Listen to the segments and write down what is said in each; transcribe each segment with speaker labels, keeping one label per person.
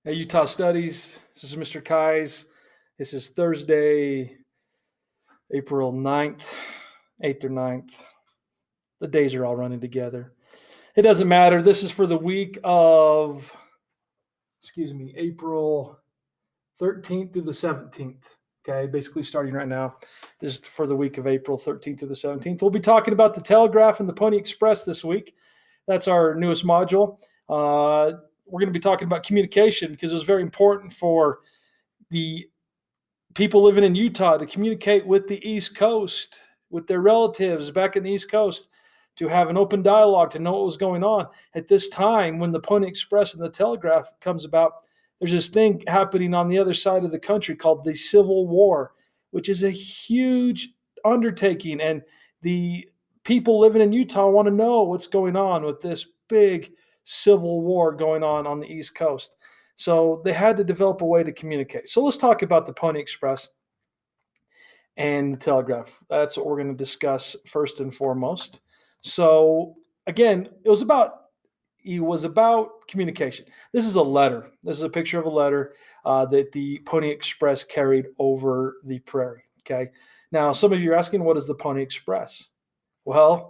Speaker 1: Hey, Utah Studies. This is Mr. Kais. This is Thursday, April 9th, 8th or 9th. The days are all running together. It doesn't matter. This is for the week of, April 13th through the 17th. Okay, basically starting right now. This is for the week of April 13th through the 17th. We'll be talking about the Telegraph and the Pony Express this week. That's our newest module. We're going to be talking about communication because it was very important for the people living in Utah to communicate with the East Coast, with their relatives back in the East Coast, to have an open dialogue, to know what was going on. At this time, when the Pony Express and the Telegraph comes about, there's this thing happening on the other side of the country called the Civil War, which is a huge undertaking. And the people living in Utah want to know what's going on with this big civil war going on the East Coast. So they had to develop a way to communicate. So let's talk about the Pony Express and the Telegraph. That's what we're going to discuss first and foremost. So again, it was about communication. This is a letter. This is a picture of a letter that the Pony Express carried over the prairie. Okay. Now, some of you are asking, what is the Pony Express? Well,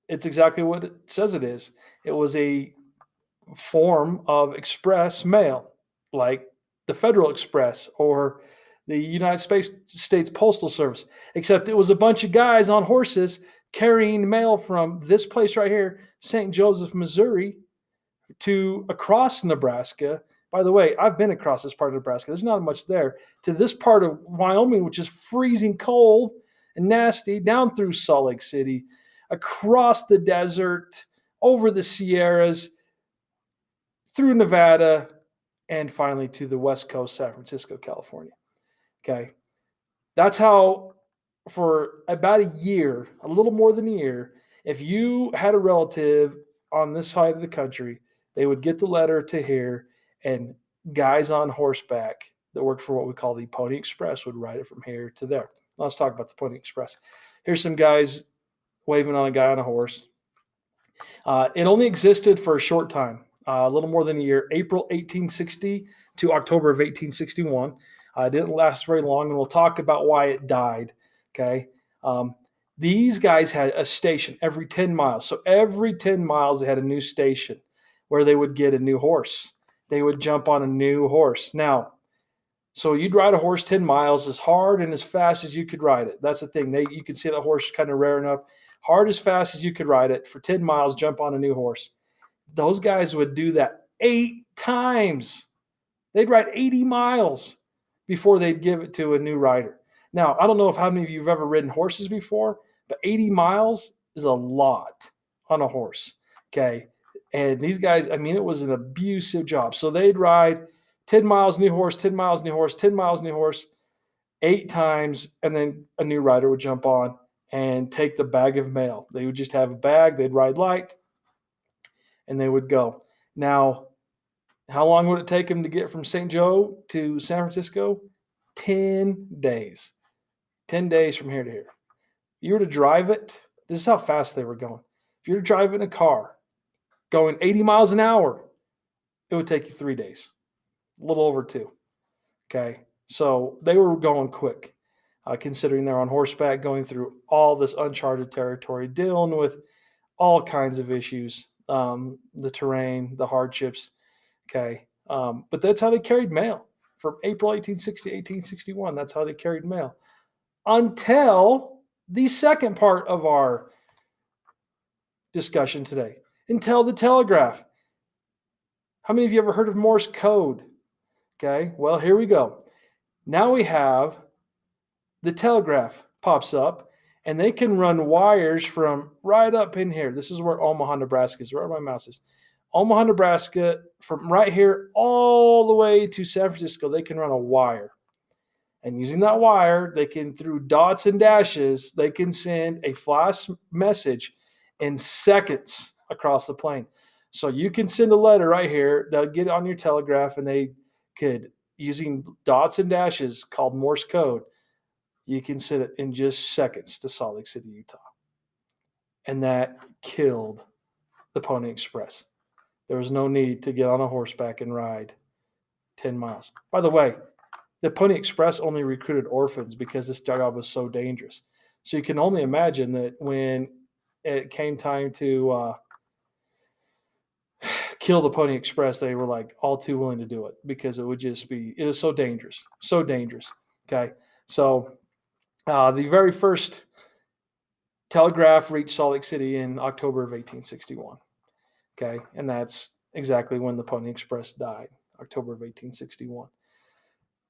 Speaker 1: it's exactly what it says it is. It was a form of express mail, like the Federal Express or the United States Postal Service, except it was a bunch of guys on horses carrying mail from this place right here, St. Joseph, Missouri, to across Nebraska. By the way, I've been across this part of Nebraska. There's not much there. To this part of Wyoming, which is freezing cold and nasty, down through Salt Lake City, across the desert, over the Sierras, through Nevada, and finally to the West Coast, San Francisco, California. Okay. That's how, for about a year, a little more than a year, if you had a relative on this side of the country, they would get the letter to here, and guys on horseback that worked for what we call the Pony Express would ride it from here to there. Let's talk about the Pony Express. Here's some guys waving on a guy on a horse. It only existed for a short time, a little more than a year, April 1860 to October of 1861. It didn't last very long, and we'll talk about why it died. Okay. These guys had a station every 10 miles. So every 10 miles, they had a new station where they would get a new horse. They would jump on a new horse. Now, so you'd ride a horse 10 miles as hard and as fast as you could ride it. That's the thing. You could see the horse kind of rearing up. Hard as fast as you could ride it for 10 miles, jump on a new horse. Those guys would do that 8 times. They'd ride 80 miles before they'd give it to a new rider. Now, I don't know if how many of you have ever ridden horses before, but 80 miles is a lot on a horse. Okay. And these guys, I mean, it was an abusive job. So they'd ride 10 miles, new horse, 10 miles, new horse, 10 miles, new horse, 8 times, and then a new rider would jump on and take the bag of mail. They would just have a bag, they'd ride light, and they would go. Now, how long would it take them to get from St. Joe to San Francisco? 10 days. 10 days from here to here. If you were to drive it, this is how fast they were going. If you were to drive it in a car going 80 miles an hour, it would take you 3 days, a little over 2. Okay. So they were going quick, considering they're on horseback, going through all this uncharted territory, dealing with all kinds of issues, the terrain, the hardships. Okay. But that's how they carried mail from April 1860 to 1861. That's how they carried mail until the second part of our discussion today, until the telegraph. How many of you ever heard of Morse code? Okay. Well, here we go. Now we have the telegraph pops up, and they can run wires from right up in here. This is where Omaha, Nebraska is, right where my mouse is. Omaha, Nebraska, from right here all the way to San Francisco, they can run a wire. And using that wire, they can, through dots and dashes, they can send a flash message in seconds across the plane. So you can send a letter right here. They'll get it on your telegraph, and they could, using dots and dashes called Morse code, you can send it in just seconds to Salt Lake City, Utah. And that killed the Pony Express. There was no need to get on a horseback and ride 10 miles. By the way, the Pony Express only recruited orphans because this job was so dangerous. So you can only imagine that when it came time to kill the Pony Express, they were like all too willing to do it because it was so dangerous, so dangerous. Okay. So the very first telegraph reached Salt Lake City in October of 1861. Okay. And that's exactly when the Pony Express died, October of 1861.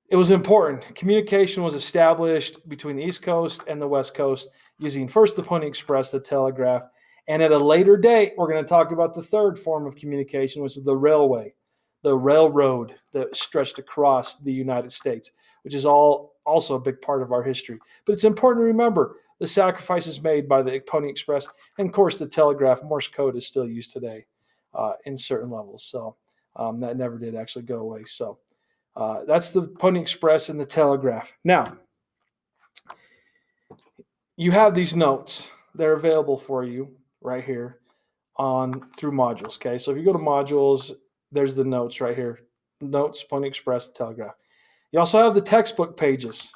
Speaker 1: It was important. Communication was established between the East Coast and the West Coast using first the Pony Express, the telegraph, and at a later date, we're going to talk about the third form of communication, which is the railway, the railroad that stretched across the United States, which is also a big part of our history. But it's important to remember the sacrifices made by the Pony Express, and of course, the telegraph. Morse code is still used today in certain levels, so that never did actually go away. So that's the Pony Express and the telegraph. Now, you have these notes. They're available for you right here through modules. Okay, so if you go to modules, there's the notes right here. Notes, Pony Express, telegraph. You also have the textbook pages.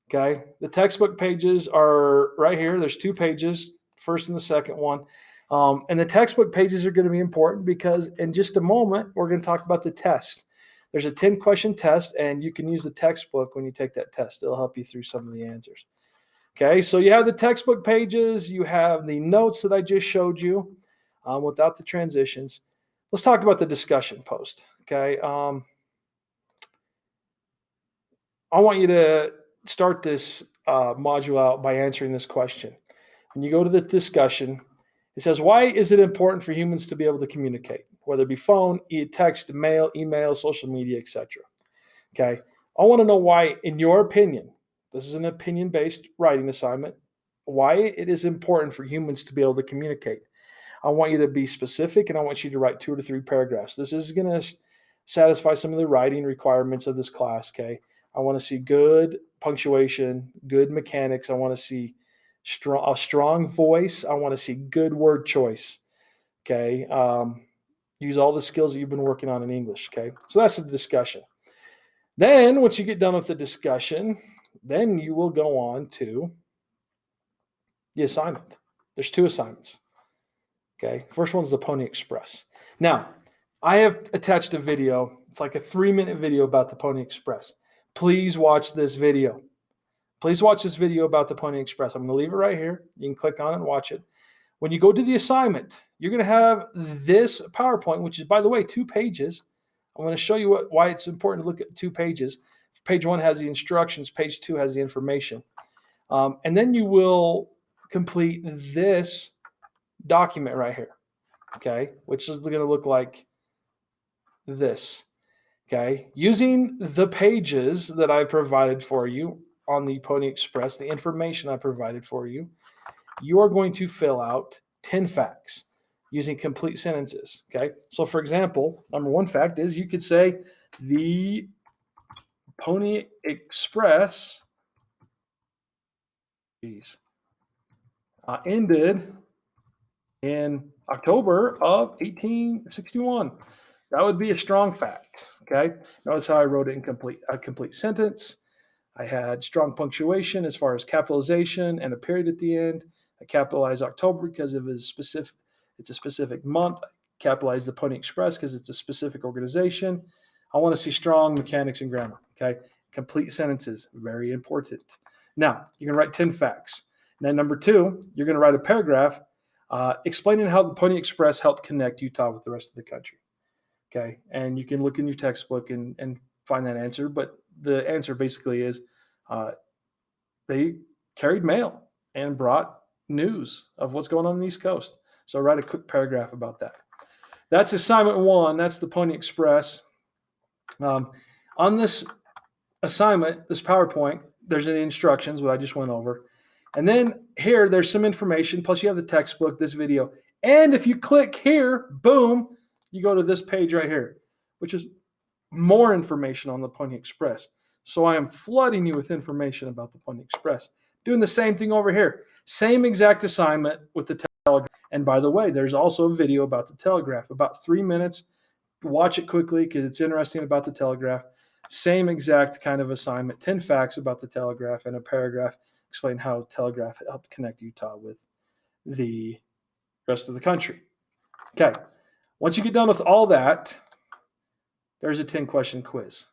Speaker 1: Okay, the textbook pages are right here. There's 2 pages, first and the second one. And the textbook pages are going to be important because in just a moment, we're going to talk about the test. There's a 10-question test, and you can use the textbook when you take that test. It'll help you through some of the answers. Okay, so you have the textbook pages. You have the notes that I just showed you without the transitions. Let's talk about the discussion post. Okay, I want you to start this module out by answering this question. When you go to the discussion, it says, why is it important for humans to be able to communicate, whether it be phone, text, mail, email, social media, etc.? Okay, I want to know why, in your opinion, this is an opinion-based writing assignment, why it is important for humans to be able to communicate. I want you to be specific, and I want you to write 2 to 3 paragraphs. This is going to satisfy some of the writing requirements of this class, okay? I want to see good punctuation, good mechanics. I want to see a strong voice. I want to see good word choice, okay? Use all the skills that you've been working on in English, okay? So that's the discussion. Then once you get done with the discussion, then you will go on to the assignment. There's 2 assignments, okay? First one's the Pony Express. Now, I have attached a video. It's like a 3-minute video about the Pony Express. Please watch this video. Please watch this video about the Pony Express. I'm going to leave it right here. You can click on it and watch it. When you go to the assignment, you're going to have this PowerPoint, which is, by the way, 2 pages. I'm going to show you why it's important to look at 2 pages. Page 1 has the instructions. Page 2 has the information. And then you will complete this document right here, okay, which is going to look like this, okay? Using the pages that I provided for you on the Pony Express, the information I provided for you, you are going to fill out 10 facts using complete sentences, okay? So for example, number 1 fact is you could say the Pony Express ended in October of 1861. That would be a strong fact, okay? Notice how I wrote it in a complete sentence. I had strong punctuation as far as capitalization and a period at the end. I capitalized October because it's a specific month. I capitalized the Pony Express because it's a specific organization. I want to see strong mechanics and grammar, okay? Complete sentences, very important. Now, you're going to write 10 facts. And then number 2, you're going to write a paragraph explaining how the Pony Express helped connect Utah with the rest of the country. Okay, and you can look in your textbook and find that answer, but the answer basically is they carried mail and brought news of what's going on the East Coast. So write a quick paragraph about that. That's assignment 1. That's the Pony Express. On this assignment, this PowerPoint, there's the instructions, what I just went over. And then here, there's some information, plus you have the textbook, this video. And if you click here, boom, you go to this page right here, which is more information on the Pony Express. So I am flooding you with information about the Pony Express. Doing the same thing over here. Same exact assignment with the telegraph. And by the way, there's also a video about the telegraph, about 3 minutes, Watch it quickly because it's interesting about the Telegraph. Same exact kind of assignment, 10 facts about the Telegraph and a paragraph explain how Telegraph helped connect Utah with the rest of the country. Okay. Once you get done with all that, there's a 10-question quiz.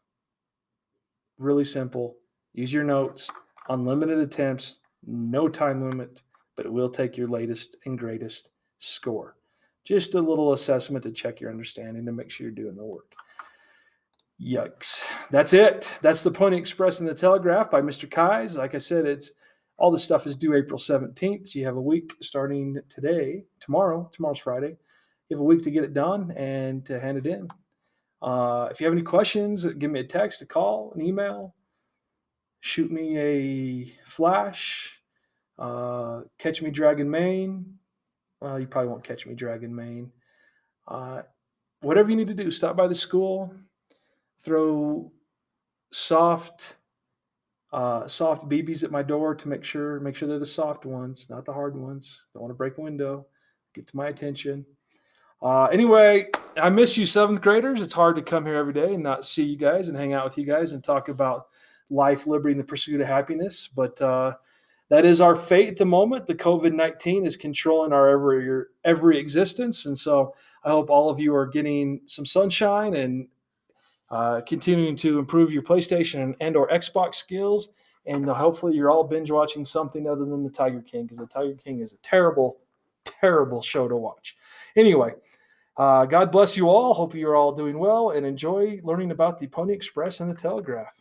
Speaker 1: Really simple. Use your notes, unlimited attempts, no time limit, but it will take your latest and greatest score. Just a little assessment to check your understanding to make sure you're doing the work. Yikes. That's it. That's the Pony Express and the Telegraph by Mr. Kais. Like I said, it's all this stuff is due April 17th. So you have a week starting today, tomorrow's Friday. You have a week to get it done and to hand it in. If you have any questions, give me a text, a call, an email, shoot me a flash, catch me dragging Maine. Well, you probably won't catch me dragging Maine. Whatever you need to do, stop by the school, throw soft BBs at my door to make sure they're the soft ones, not the hard ones. Don't want to break a window. Get to my attention. Anyway, I miss you, seventh graders. It's hard to come here every day and not see you guys and hang out with you guys and talk about life, liberty, and the pursuit of happiness. But that is our fate at the moment. The COVID-19 is controlling our every existence. And so I hope all of you are getting some sunshine and continuing to improve your PlayStation and or Xbox skills. And hopefully you're all binge watching something other than the Tiger King, because the Tiger King is a terrible, terrible show to watch. Anyway, God bless you all. Hope you're all doing well and enjoy learning about the Pony Express and the Telegraph.